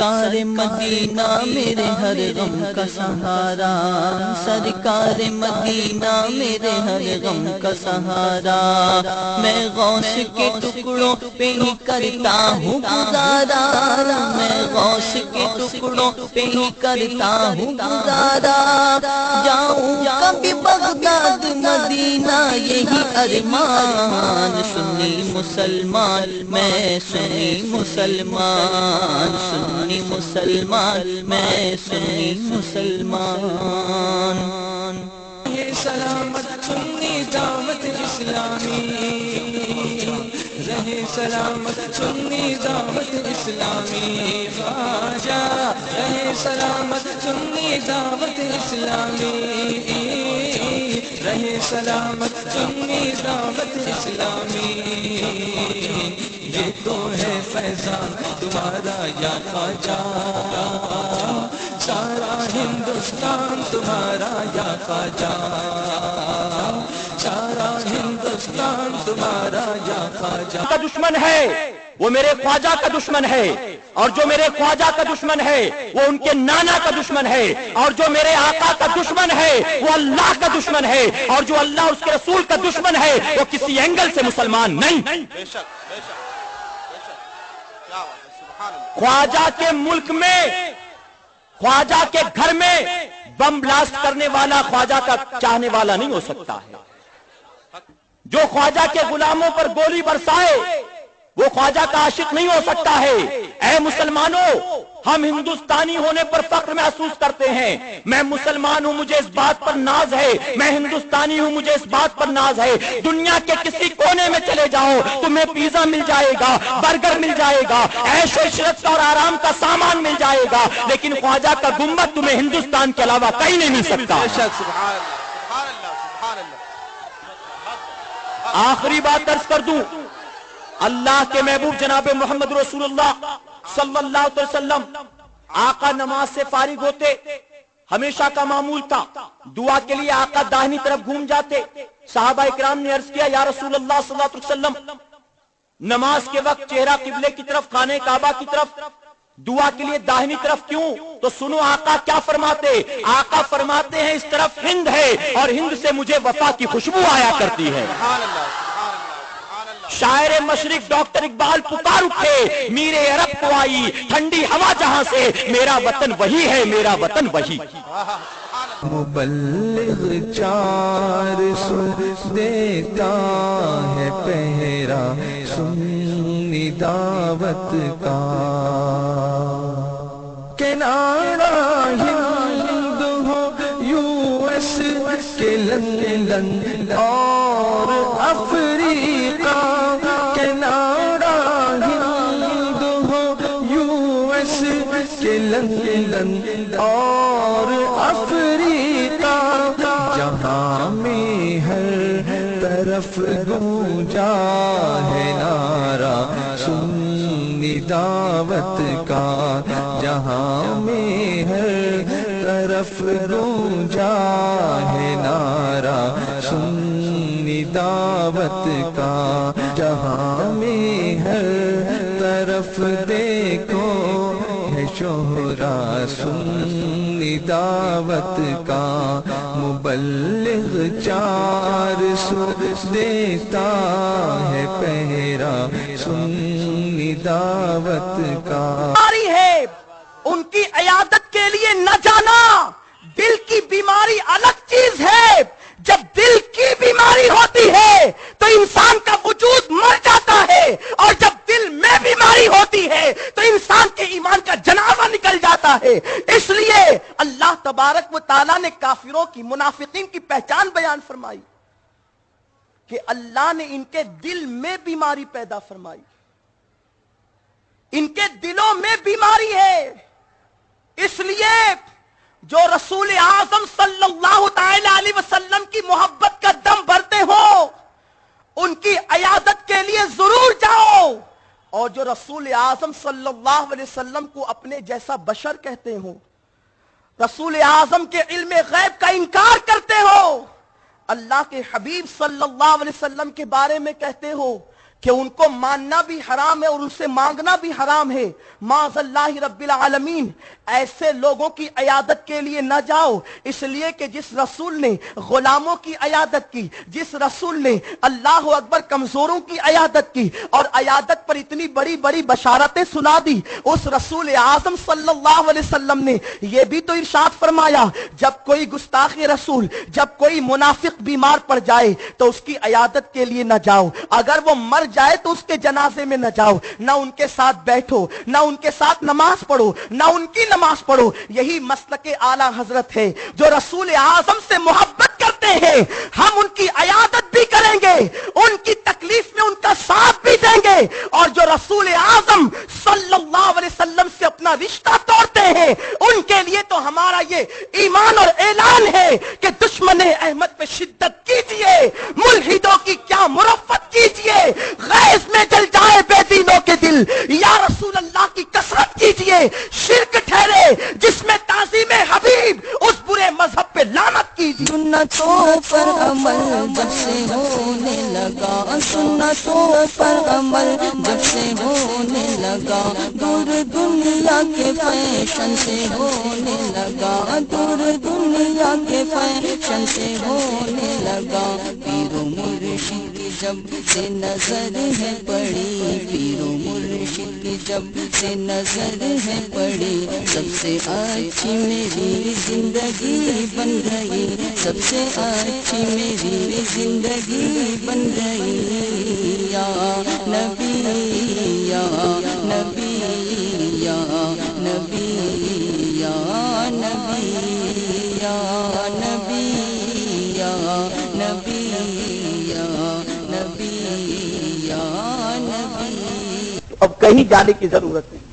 سرکار مدینہ میرے ہر غم کا سہارا، سرکار مدینہ میرے ہر غم کا سہارا، میں غوث کے ٹکڑوں پہ ہی کرتا ہوں گزارا، میں غوث کے ٹکڑوں پہ ہی کرتا ہوں گزارا، جاؤں کبھی بغداد مدینہ یہی ارمان، سنی مسلمان میں سنی مسلمان، سنی مسلمان میں سنی مسلمان، یہ سلامت سنی دعوت اسلامی، رہے سلامت سنی دعوت اسلامی، خواجہ رہے سلامت سنی دعوت اسلامی، رہے سلامت سنی دعوت اسلامی، یہ تو ہے فیضان تمہارا یا خواجہ، سارا ہندوستان تمہارا یا خواجہ، سارا ہندوستان تمہارا یا خواجہ کا دشمن ہے وہ میرے خواجہ کا دشمن ہے، اور جو میرے خواجہ کا دشمن ہے وہ ان کے نانا کا دشمن ہے، اور جو میرے آقا کا دشمن ہے وہ اللہ کا دشمن ہے، اور جو اللہ اس کے رسول کا دشمن ہے وہ کسی اینگل سے مسلمان نہیں۔ خواجہ کے ملک میں، خواجہ کے گھر میں بم بلاسٹ کرنے والا خواجہ کا چاہنے والا نہیں ہو سکتا ہے، جو خواجہ کے غلاموں پر گولی برسائے وہ خواجہ کا عاشق نہیں ہو سکتا ہے۔ اے مسلمانوں، ہم ہندوستانی ہونے پر فخر محسوس کرتے ہیں، میں مسلمان ہوں مجھے اس بات پر ناز ہے، میں ہندوستانی ہوں مجھے اس بات پر ناز ہے، دنیا کے کسی کونے میں چلے جاؤ تمہیں پیزا مل جائے گا، برگر مل جائے گا، عیش و عشرت اور آرام کا سامان مل جائے گا، لیکن خواجہ کا گنبد تمہیں ہندوستان کے علاوہ کہیں نہیں مل سکتا۔ آخری بات عرض کر دوں، اللہ کے محبوب جناب محمد رسول اللہ صلی اللہ علیہ وسلم آقا نماز سے فارغ ہوتے ہمیشہ کا معمول تھا دعا کے لیے آقا داہنی طرف گھوم جاتے۔ صحابہ اکرام نے عرض کیا یا رسول اللہ صلی اللہ علیہ وسلم، نماز کے وقت چہرہ قبلے کی طرف، خانہ کعبہ کی طرف، دعا کے لیے داہنی طرف کیوں؟ تو سنو آقا کیا فرماتے، آقا فرماتے ہیں اس طرف ہند ہے اور ہند سے مجھے وفا کی خوشبو آیا کرتی ہے۔ شاعر مشرق ڈاکٹر اقبال پکار اٹھے، میر عرب کو آئی ٹھنڈی ہوا جہاں سے، میرا وطن وہی ہے، میرا وطن وہی۔ مبلغ 400 دیتا ہے پہرا سنی دعوت کا، کنارہ ہند ہو US کے لندن اور افریقہ، کنارہ ہند ہو US کے لندن اور افریقہ، جہاں میں ہر طرف گونجا ہے نعرہ سنی دعوت کا، جہاں میں ہر طرف گونجا ہے نعرہ سنی دعوت کا، جہاں میں ہر طرف دیکھو ہے شہرا سنی دعوت کا، مبلغ 400 دیتا ہے پہرا سنی دعوت کا۔ ہے ان کی عیادت کے لیے نہ جانا، دل کی بیماری الگ چیز ہے، جب دل کی بیماری ہوتی ہے تو انسان کا وجود مر جاتا ہے، اور جب دل میں بیماری ہوتی ہے تو انسان کے ایمان کا جنازہ نکل جاتا ہے۔ اس لیے اللہ تبارک و تعالیٰ نے کافروں کی، منافقین کی پہچان بیان فرمائی کہ اللہ نے ان کے دل میں بیماری پیدا فرمائی، ان کے دلوں میں بیماری ہے۔ اس لیے جو رسول اعظم صلی اللہ تعالی علیہ وسلم کی محبت کا دم بھرتے ہو ان کی عیادت کے لیے ضرور جاؤ، اور جو رسول اعظم صلی اللہ علیہ وسلم کو اپنے جیسا بشر کہتے ہو، رسول اعظم کے علم غیب کا انکار کرتے ہو، اللہ کے حبیب صلی اللہ علیہ وسلم کے بارے میں کہتے ہو کہ ان کو ماننا بھی حرام ہے اور ان سے مانگنا بھی حرام ہے. معاذ اللہ رب العالمین. ایسے لوگوں کی عیادت کے لیے نہ جاؤ، اس لیے کہ جس رسول نے غلاموں کی عیادت کی، جس رسول نے اللہ اکبر کمزوروں کی عیادت کی اور عیادت پر اتنی بڑی بڑی بشارتیں سنا دی، اس رسول اعظم صلی اللہ علیہ وسلم نے یہ بھی تو ارشاد فرمایا جب کوئی گستاخ رسول، جب کوئی منافق بیمار پڑ جائے تو اس کی عیادت کے لیے نہ جاؤ، اگر وہ مر جائے تو اس کے جنازے میں نہ جاؤ، نہ ان کے ساتھ بیٹھو، نہ ان کے ساتھ نماز پڑھو، نہ ان کی نماز پڑھو. یہی مسلک اعلی حضرت ہے. جو رسول اعظم سے محبت کرتے ہیں ہم ان کی عیادت بھی کریں گے، ان کی تکلیف میں ان کا ساتھ بھی دیں گے، اور جو رسول اعظم صلی اللہ علیہ وسلم سے اپنا رشتہ توڑتے ہیں ان کے لیے تو ہمارا یہ ایمان اور اعلان ہے کہ دشمن احمد پہ شدت کیجئے، ملحدوں کی کیا مرفت کیجئے، غیظ میں جل جائے بے دینوں کے دل، یا رسول اللہ کی کثرت کیجئے. شرک ٹھہرے جس میں تعظیم حبیب، اس برے مذہب پہ لعنت کیجئے. سنتوں پر عمل جب سے ہونے لگا، سنتوں پر عمل جب سے ہونے لگا، دور دنیا کے فیشن سے ہونے لگا، دور دنیا کے فیشن سے ہونے لگا. پیر و مرشد کی جب سے نظر ہے پڑی، پیر و مرشد کی جب سے نظر ہے پڑی، سب سے اچھی میری زندگی بن گئی، سب سے اچھی میری زندگی بن گئی. یا نبی یا نبی یا نبی یا نبی یا نبی یا نبی یا نبی یا نبی. اب کہیں جانے کی ضرورت نہیں،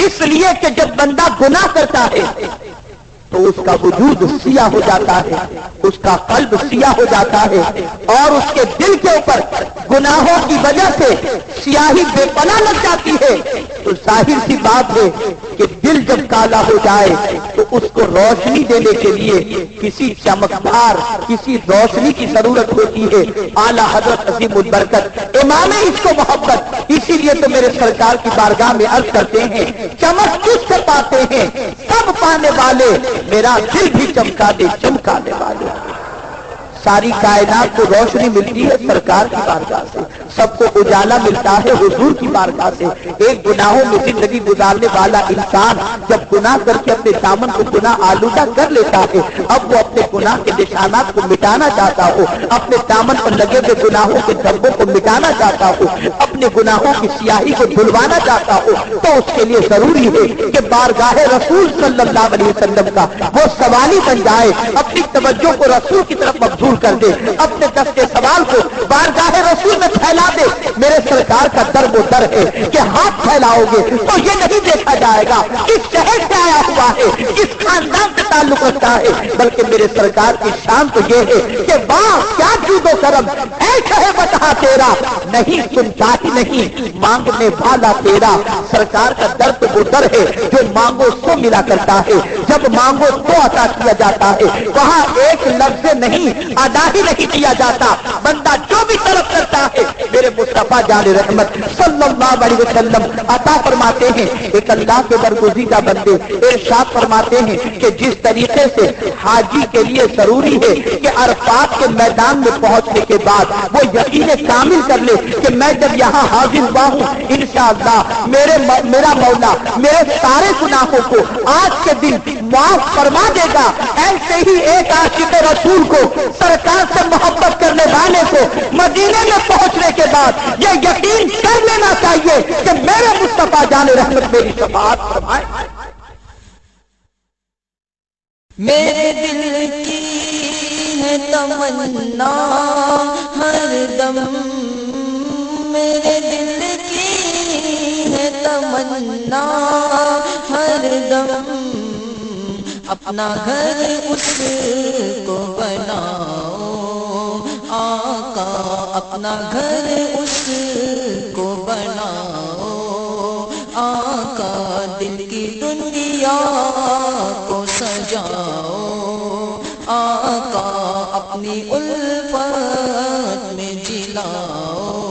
اس لیے کہ جب بندہ گناہ کرتا ہے تو اس کا وجود سیاہ ہو جاتا ہے، اس کا قلب سیاہ ہو جاتا ہے، اور اس کے دل کے اوپر گناہوں کی وجہ سے سیاہی بے پناہ لگ جاتی ہے. تو ظاہر سی بات ہے کہ دل جب کالا ہو جائے تو اس کو روشنی دینے کے لیے کسی چمکدار، کسی روشنی کی ضرورت ہوتی ہے. اعلیٰ حضرت عظیم البرکت امام عشق و محبت اسی لیے تو میرے سرکار کی بارگاہ میں عرض کرتے ہیں، چمک کس سے پاتے ہیں سب پانے والے، میرا دل بھی چمکا دے چمکانے والے. ساری کائنات کو روشنی ملتی ہے سرکار کی بارگاہ سے، سب کو اجالا ملتا ہے حضور کی بارگاہ سے. ایک گناہوں میں زندگی گزارنے والا انسان جب گناہ کر کے اپنے دامن کو گناہ آلودہ کر لیتا ہے، اب وہ اپنے گناہ کے نشانات کو مٹانا چاہتا ہو، اپنے دامن پر لگے ہوئے گناہوں کے دھبوں کو مٹانا چاہتا ہو، اپنے گناہوں کی سیاہی کو دھلوانا چاہتا ہو، تو اس کے لیے ضروری ہے کہ بارگاہ رسول صلی اللہ علیہ وسلم کا وہ سوالی بن جائے، اپنی توجہ کو رسول کی طرف مبذول کر دے، اپنے دست سوال کو بارگاہ رسول میں پھیلا دے. میرے سرکار کا در وہ در ہے کہ ہاتھ پھیلاؤ گے تو یہ نہیں دیکھا جائے گا کس شہر سے آیا ہوا ہے، کس خاندان سے تعلق رکھتا ہے، بلکہ میرے سرکار کی شان تو یہ ہے کہ واہ کیا جود و کرم اے شہ بتا تیرا، نہیں سنتا ہی نہیں مانگنے والا تیرا. سرکار کا در تو وہ در ہے جو مانگو سو ملا کرتا ہے، جب مانگو تو عطا کیا جاتا ہے. وہاں ایک لفظ نہیں ادا ہی نہیں کیا جاتا، بندہ جو بھی طلب کرتا ہے میرے مصطفیٰ جان رحمت صلی اللہ علیہ وسلم عطا فرماتے ہیں. ایک اللہ کے برگزیدہ بندے ارشاد فرماتے ہیں کہ جس طریقے سے حاجی کے لیے ضروری ہے کہ عرفات کے میدان میں پہنچنے کے بعد وہ یقین کامل کر لے کہ میں جب یہاں حاضر ہوا ہوں انشاءاللہ میرا مولا میرے سارے گناہوں کو آج کے دن معاف فرما دے گا، ایسے ہی ایک عاشق رسول کو، سرکار سے محبت کرنے والے کو مدینے میں پہنچنے کے بعد یہ یقین کر لینا چاہیے کہ میرے مصطفیٰ جان رحمت میری شفاعت فرمائے. میرے دل کی ہے تمنا ہر دم، میرے دل کی ہے تمنا ہر دم، اپنا گھر اس کو بناؤ آقا، اپنا گھر اس کو بناؤ آقا، دل کی دنیا کو سجاؤ آقا، اپنی الفت میں جلاؤ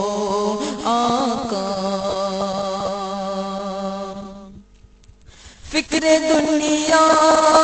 فکر دنیا